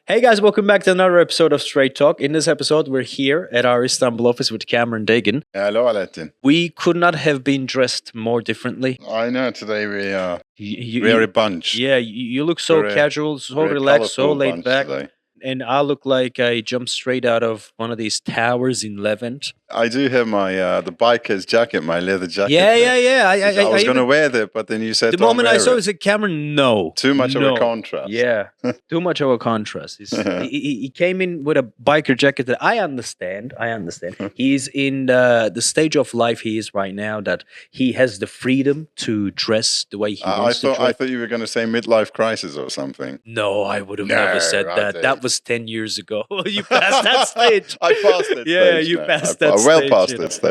Hey guys, welcome back to another episode of Straight Talk. In this episode, we're here at our Istanbul office with Cameron Deggin. Hello, Alaattin. We could not have been dressed more differently. I know, today we are You, very bunched. yeah, you look so Very- casual, so very relaxed, so colourful laid bunch back. today. And I look like I jumped straight out of one of these towers in Levent. I do have my the biker's jacket, my leather jacket. Yeah. I was going to even- wear that, but then you said The don't moment I wear saw it. it, I said, Cameron, no. Too much of no. a contrast. Yeah, too much of a contrast. He came in with a biker jacket that I understand. He's in the stage of life he is right now that he has the freedom to dress the way he wants to dress. I thought you were going to say midlife crisis or something. No, I would have No, never said I that. did. That was 10 years ago. You passed that stage. I passed that Yeah, stage. you now. passed I that well stage, past you that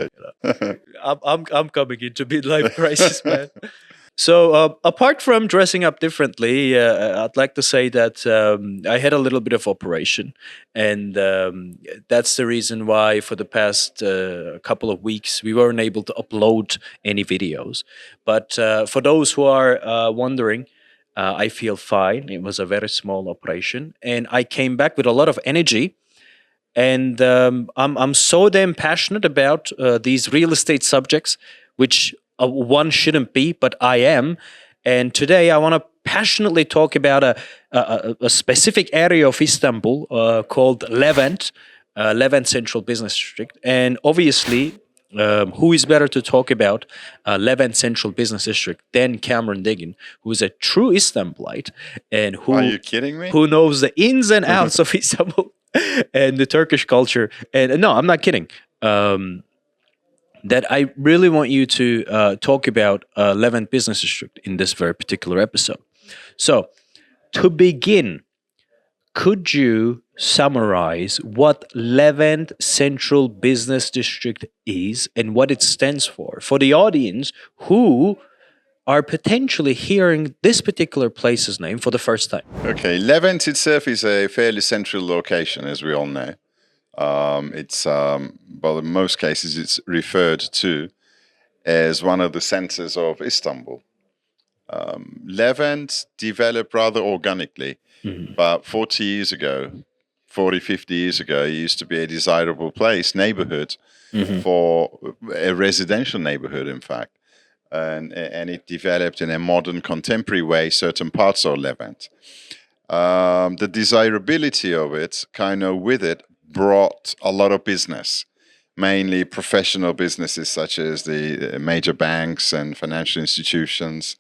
know. stage. I'm coming into midlife crisis, man. So apart from dressing up differently, I'd like to say that I had a little bit of operation, and that's the reason why for the past couple of weeks we weren't able to upload any videos. But for those who are wondering, I feel fine. It was a very small operation, and I came back with a lot of energy. And I'm so damn passionate about these real estate subjects, which one shouldn't be, but I am. And today I want to passionately talk about a specific area of Istanbul called Levent, Levent Central Business District. And obviously, who is better to talk about Levent Central Business District than Cameron Deggin, who is a true Istanbulite and Are you kidding me? who knows the ins and outs of Istanbul and the Turkish culture. And no, I'm not kidding. That I really want you to talk about Levent Business District in this very particular episode. So, to begin, could you summarize what Levent Central Business District is and what it stands for the audience who are potentially hearing this particular place's name for the first time? Okay, Levent itself is a fairly central location, as we all know. Well, in most cases, it's referred to as one of the centers of Istanbul. Levent developed rather organically, but 40 years ago, 50 years ago, it used to be a desirable neighborhood for a residential neighborhood, in fact. And it developed in a modern, contemporary way certain parts of Levent. The desirability of it, kind of with it, brought a lot of business, mainly professional businesses such as the major banks and financial institutions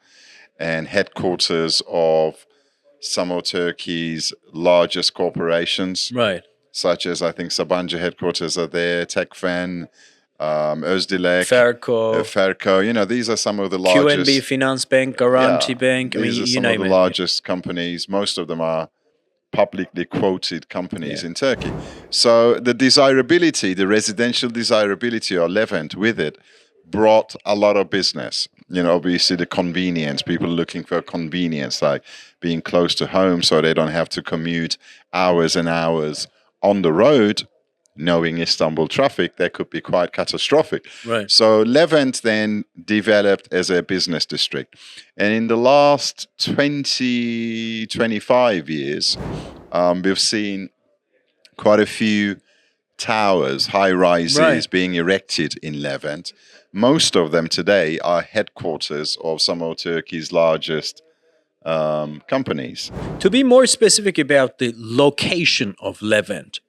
and headquarters of some of Turkey's largest corporations, Right. such as I think Sabancı headquarters are there, Tekfen, Özdilek, Ferko. You know, these are some of the largest. QNB Finance Bank, Garanti Bank. I mean, These are you some name of the it. largest companies. Most of them are publicly quoted companies in Turkey. So the desirability, the residential desirability of Levent with it brought a lot of business. You know, obviously the convenience, people looking for convenience, like being close to home so they don't have to commute hours and hours on the road. Knowing Istanbul traffic, that could be quite catastrophic. Right. So Levent then developed as a business district. And in the last 20, 25 years, we've seen quite a few towers, high-rises being erected in Levent. Most of them today are headquarters of some of Turkey's largest companies. To be more specific about the location of Levent,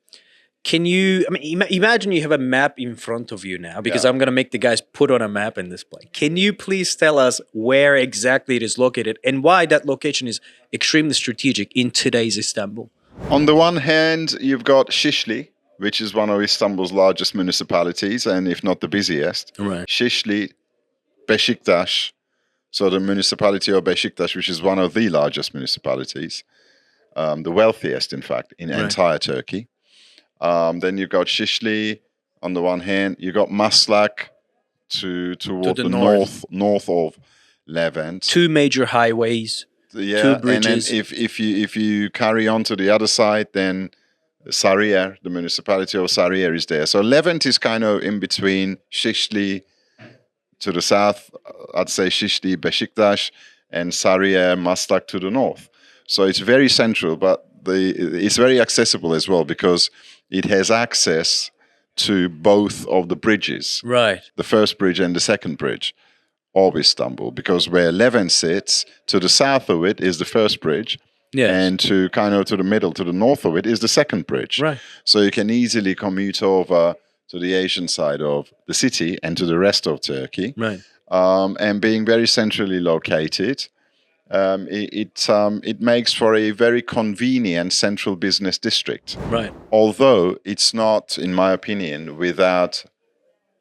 can you, I mean, imagine you have a map in front of you now, because I'm going to make the guys put on a map and display. Can you please tell us where exactly it is located and why that location is extremely strategic in today's Istanbul? On the one hand, you've got Şişli, which is one of Istanbul's largest municipalities, and if not the busiest. Right. Şişli, Beşiktaş, so the municipality of Beşiktaş, which is one of the largest municipalities, the wealthiest, in fact, in entire Turkey. Then you've got Şişli on the one hand, you've got Maslak, toward the the north of Levent. 2 major highways, 2 bridges. And then if you carry on to the other side, then Sarıyer, the municipality of Sarıyer, is there. So Levent is kind of in between Şişli to the south, I'd say Şişli, Beşiktaş, and Sarıyer, Maslak to the north. So it's very central, but it's very accessible as well because it has access to both of the bridges. Right. The first bridge and the second bridge of Istanbul, because where Levent sits, to the south of it is the first bridge, Yes. and to kind of to the middle, to the north of it is the second bridge. Right. So you can easily commute over to the Asian side of the city and to the rest of Turkey. Right. And being very centrally located, it makes for a very convenient central business district. Right. Although it's not, in my opinion, without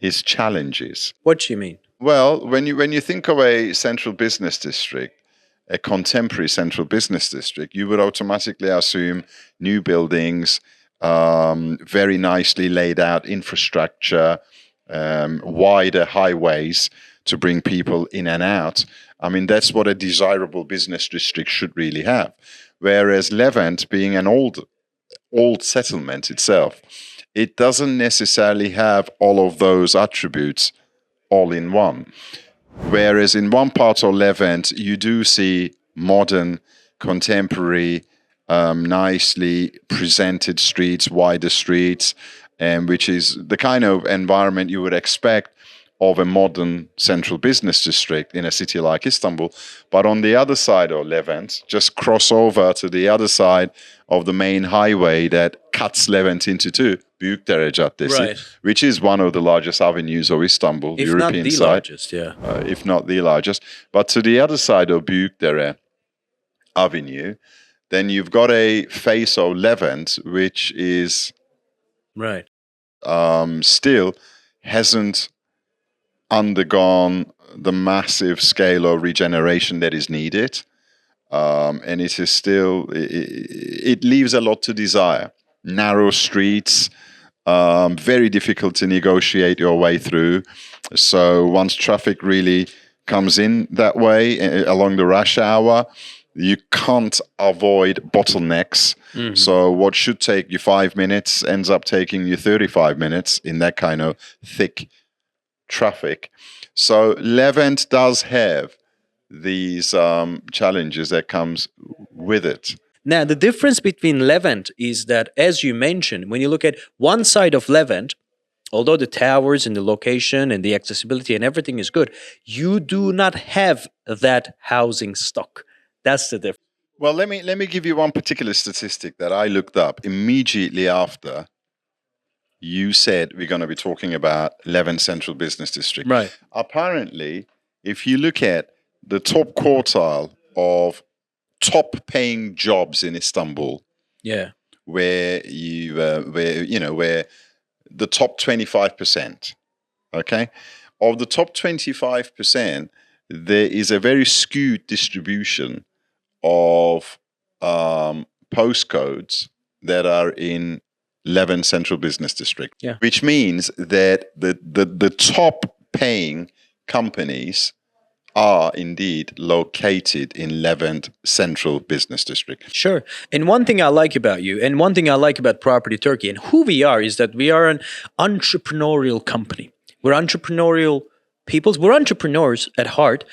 its challenges. What do you mean? Well, when you think of a central business district, a contemporary central business district, you would automatically assume new buildings, very nicely laid out infrastructure, wider highways to bring people in and out. I mean, that's what a desirable business district should really have. Whereas Levent, being an old settlement itself, it doesn't necessarily have all of those attributes all in one. Whereas in one part of Levent, you do see modern, contemporary, nicely presented streets, wider streets, and which is the kind of environment you would expect of a modern central business district in a city like Istanbul. But on the other side of Levent, just cross over to the other side of the main highway that cuts Levent into two, Büyükdere Caddesi, Right. which is one of the largest avenues of Istanbul, If European not the side. largest, yeah. If not the largest. But to the other side of Büyükdere Avenue, then you've got a face of Levent, which is Right. still hasn't undergone the massive scale of regeneration that is needed. And it is still, it leaves a lot to desire. Narrow streets, very difficult to negotiate your way through. So once traffic really comes in that way along the rush hour, you can't avoid bottlenecks. Mm-hmm. So what should take you 5 minutes ends up taking you 35 minutes in that kind of thick traffic. So Levent does have these challenges that comes with it. Now, the difference between Levent is that, as you mentioned, when you look at one side of Levent, although the towers and the location and the accessibility and everything is good, you do not have that housing stock. That's the difference. Well, let me give you one particular statistic that I looked up immediately after you said we're going to be talking about Levent Central Business District. Right. Apparently, if you look at the top quartile of top paying jobs in Istanbul, yeah, where the top 25%, okay, of the top 25%, there is a very skewed distribution of postcodes that are in Levent Central Business District, yeah. Which means that the top paying companies are indeed located in Levent Central Business District. Sure. And one thing I like about you, and one thing I like about Property Turkey and who we are, is that we are an entrepreneurial company. We're entrepreneurial peoples. We're entrepreneurs at heart,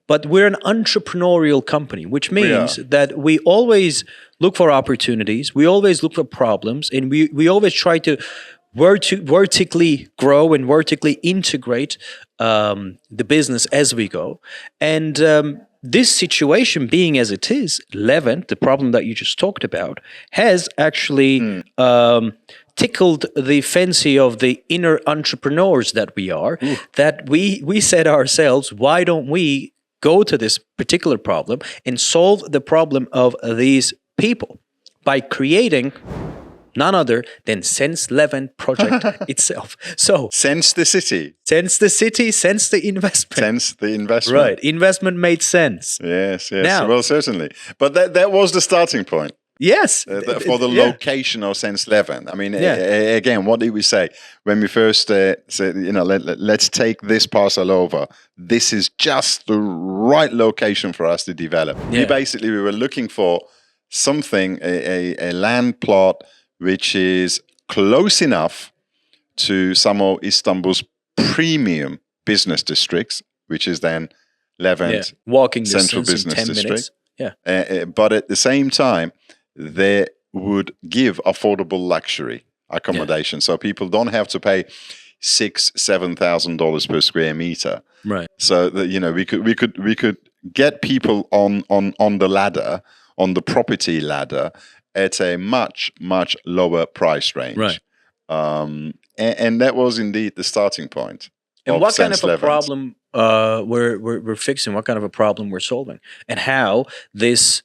but we're an entrepreneurial company, which means that we always look for opportunities. We always look for problems, and we always try to vertically grow and vertically integrate the business as we go. And this situation being as it is, Levent, the problem that you just talked about, has actually tickled the fancy of the inner entrepreneurs that we are. Ooh. That we said ourselves, why don't we go to this particular problem and solve the problem of these people by creating none other than Sense Levent project itself. So Sense the city. Sense the city, sense the investment. Sense the investment. Right. Investment made sense. Yes. Now, well, certainly. But that was the starting point. Yes. For the Yeah. location of Sense Levent. I mean, Yeah. again, what did we say when we first said, let's take this parcel over? This is just the right location for us to develop. Yeah. We were looking for something, a land plot which is close enough to some of Istanbul's premium business districts, which is then Levent Walking Central distance in Business 10 District. minutes. Yeah. But at the same time, they would give affordable luxury accommodation, so people don't have to pay $6,000-7,000 per square meter. Right. So that we could get people on the ladder, on the property ladder, at a much lower price range. Right. And that was indeed the starting point. And what kind of a Levent. problem we're fixing? What kind of a problem we're solving? And how this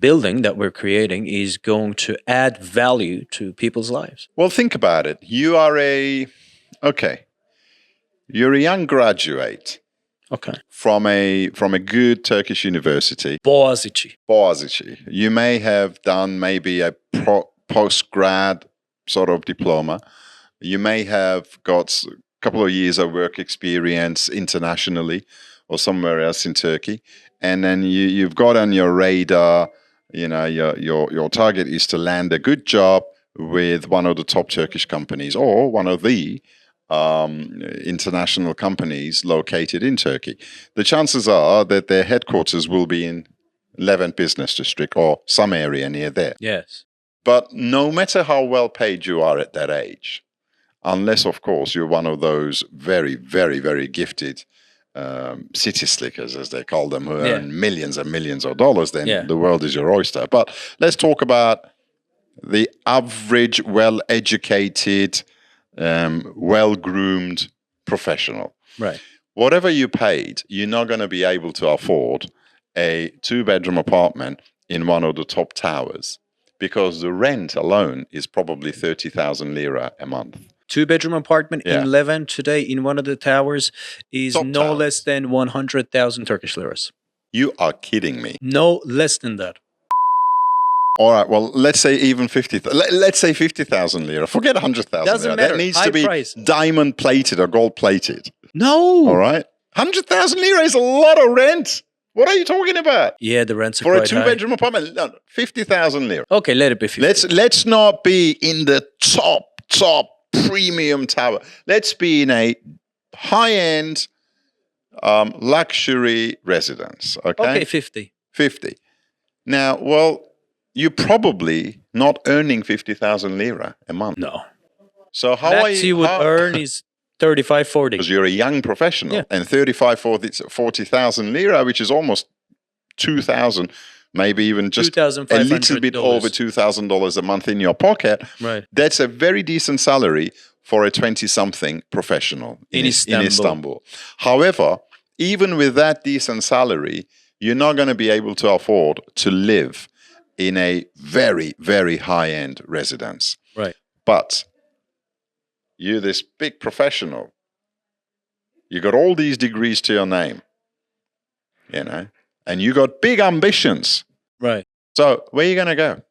building that we're creating is going to add value to people's lives? Well, think about it. You're a young graduate. Okay. From a good Turkish university. Boğaziçi. You may have done maybe a post-grad sort of diploma. You may have got a couple of years of work experience internationally or somewhere else in Turkey. And then you've got on your radar, your target is to land a good job with one of the top Turkish companies or one of the international companies located in Turkey. The chances are that their headquarters will be in Levent Business District or some area near there. Yes. But no matter how well paid you are at that age, unless, of course, you're one of those very, very, very gifted city slickers, as they call them, who earn millions and millions of dollars, then the world is your oyster. But let's talk about the average, well-educated, well-groomed professional. Right. Whatever you paid, you're not going to be able to afford a 2-bedroom apartment in one of the top towers because the rent alone is probably 30,000 lira a month. 2-bedroom apartment in Levent today in one of the towers is top no towers. less than 100,000 Turkish liras. You are kidding me. No less than that. All right, well, let's say even 50,000. Let's say 50,000 lira. Forget 100,000 Doesn't lira. matter. That needs High to be price. diamond plated or gold plated. No. All right? 100,000 lira is a lot of rent. What are you talking about? Yeah, the rents are for quite a 2-bedroom apartment. No, 50,000 lira. Okay, let it be 50. Let's not be in the top premium tower. Let's be in a high-end luxury residence. Okay, 50. 50. Now, well, you're probably not earning 50,000 lira a month. No. So how Max are you would earn is 35, 40. Because you're a young professional, and 35, 40,000 lira, which is almost 2,000, maybe even just a little bit over $2,000 a month in your pocket. Right. That's a very decent salary for a 20-something professional in Istanbul. However, even with that decent salary, you're not going to be able to afford to live in a very, very high-end residence. Right. But you're this big professional. You got all these degrees to your name, and you got big ambitions. Right. So where are you going to go?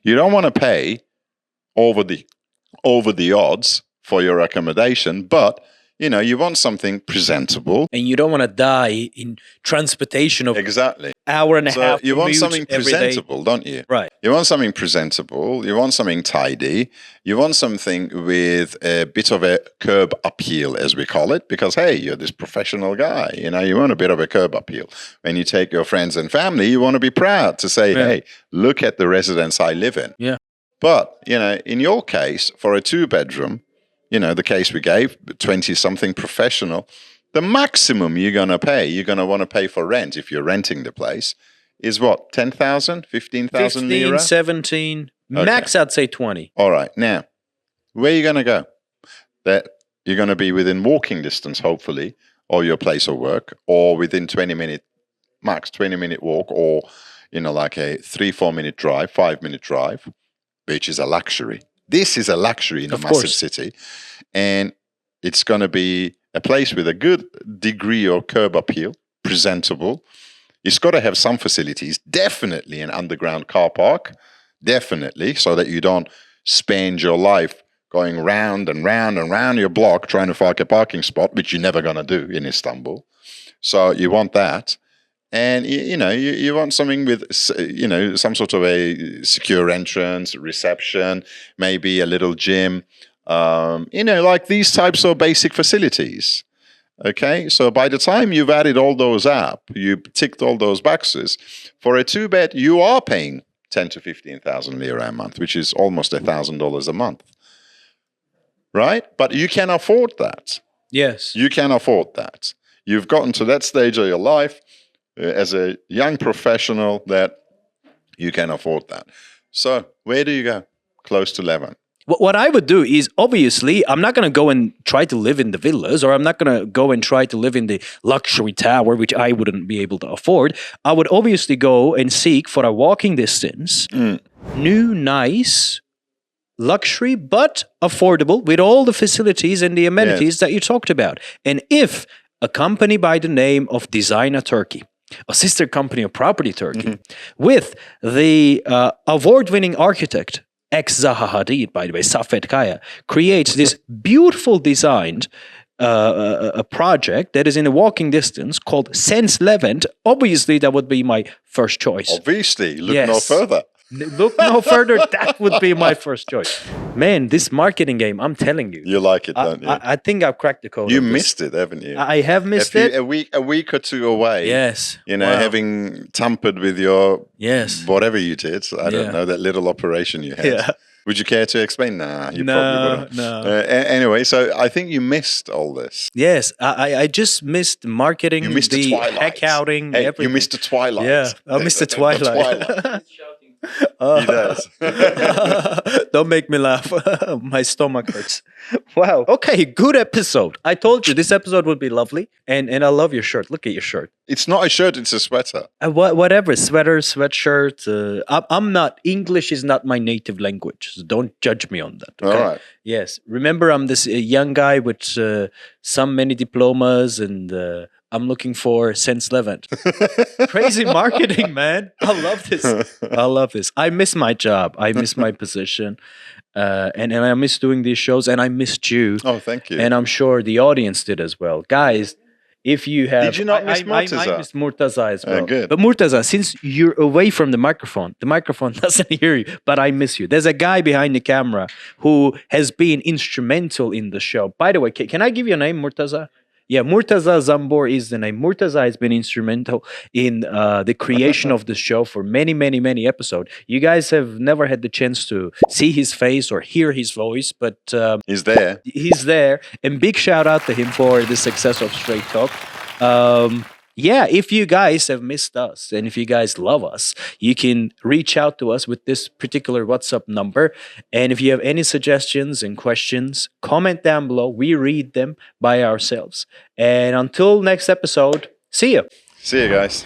You don't want to pay over the odds for your accommodation, but you want something presentable. And you don't want to die in transportation of hour and a half. So you want something presentable, don't you? Right. You want something presentable. You want something tidy. You want something with a bit of a curb appeal, as we call it, because, hey, you're this professional guy. You want a bit of a curb appeal. When you take your friends and family, you want to be proud to say, hey, look at the residence I live in. Yeah. But, in your case, for a 2-bedroom, the case we gave, 20-something professional, the maximum you're going to want to pay for rent if you're renting the place is what, 10,000, 15,000 lira? 15, 17, max I'd say 20. All right. Now, where are you going to go? That you're going to be within walking distance, hopefully, or your place of work, or within max 20-minute walk, or, like a 3-4 minute drive, 5-minute drive, which is a luxury. This is a luxury in a massive city, and it's going to be a place with a good degree of curb appeal, presentable. It's got to have some facilities, definitely an underground car park, definitely, so that you don't spend your life going round and round and round your block trying to find a parking spot, which you're never going to do in Istanbul. So you want that. And, you want something with, some sort of a secure entrance, reception, maybe a little gym, like these types of basic facilities. Okay, so by the time you've added all those up, you ticked all those boxes. For a 2-bed, you are paying 10 to 15,000 lira a month, which is almost $1,000 a month. Right? But you can afford that. Yes. You can afford that. You've gotten to that stage of your life as a young professional that you can afford that. So where do you go? Close to Levent. What I would do is, obviously, I'm not going to go and try to live in the villas, or I'm not going to go and try to live in the luxury tower, which I wouldn't be able to afford. I would obviously go and seek for a walking distance, new, nice, luxury, but affordable, with all the facilities and the amenities that you talked about. And if a company by the name of Designer Turkey, a sister company of Property Turkey, with the award-winning architect, ex-Zaha Hadid, by the way, Safet Kaya, creates this beautiful designed a project that is in a walking distance called Sense Levent, obviously that would be my first choice. Obviously, look no further. Look no further, that would be my first choice. Man, this marketing game, I'm telling you. You like it, don't you? I think I've cracked the code. You missed it, haven't you? I have missed it. A week or two away. Yes. Having tampered with your whatever you did. I don't know, that little operation you had. Yeah. Would you care to explain? Nah, you probably wouldn't. No. Anyway, so I think you missed all this. Yes, I just missed marketing, you missed the twilight. Heck outing, everything. You missed the twilight. Yeah, I missed the twilight. He does. Don't make me laugh. My stomach hurts. Wow. Okay, good episode. I told you this episode would be lovely. And I love your shirt. Look at your shirt. It's not a shirt, it's a sweater. Whatever, sweater, sweatshirt. I'm not, English is not my native language. So don't judge me on that. Okay? All right. Yes. Remember, I'm this young guy with some many diplomas, and I'm looking for Sense Levent. Crazy marketing, man. I love this. I love this. I miss my job. I miss my position. And I miss doing these shows, and I missed you. Oh, thank you. And I'm sure the audience did as well. Guys, if you have... Did you not miss Murtaza? I missed Murtaza as well. Good. But Murtaza, since you're away from the microphone doesn't hear you, but I miss you. There's a guy behind the camera who has been instrumental in the show. By the way, can I give you a name, Murtaza? Yeah, Murtaza Zambor is the name. Murtaza has been instrumental in the creation of the show for many, many, many episodes. You guys have never had the chance to see his face or hear his voice, but he's there. He's there. And big shout out to him for the success of Straight Talk. Yeah, if you guys have missed us and if you guys love us, you can reach out to us with this particular WhatsApp number. And if you have any suggestions and questions, comment down below. We read them by ourselves. And until next episode, see you. See you guys.